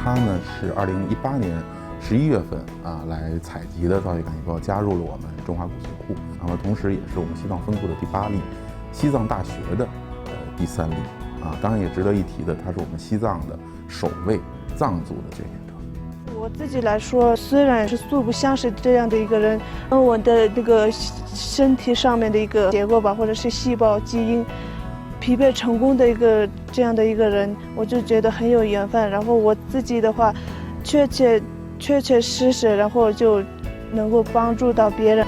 他呢是2018年11月份来采集的造血干细胞，加入了我们中华骨髓库。那么同时也是我们西藏分库的第8例，西藏大学的第3例当然也值得一提的，他是我们西藏的首位藏族的捐献者。我自己来说，虽然是素不相识这样的一个人，我的那个身体上面的一个结构吧，或者是细胞基因匹配成功的这样的一个人，我就觉得很有缘分。然后我自己的话，确确实实，然后就能够帮助到别人。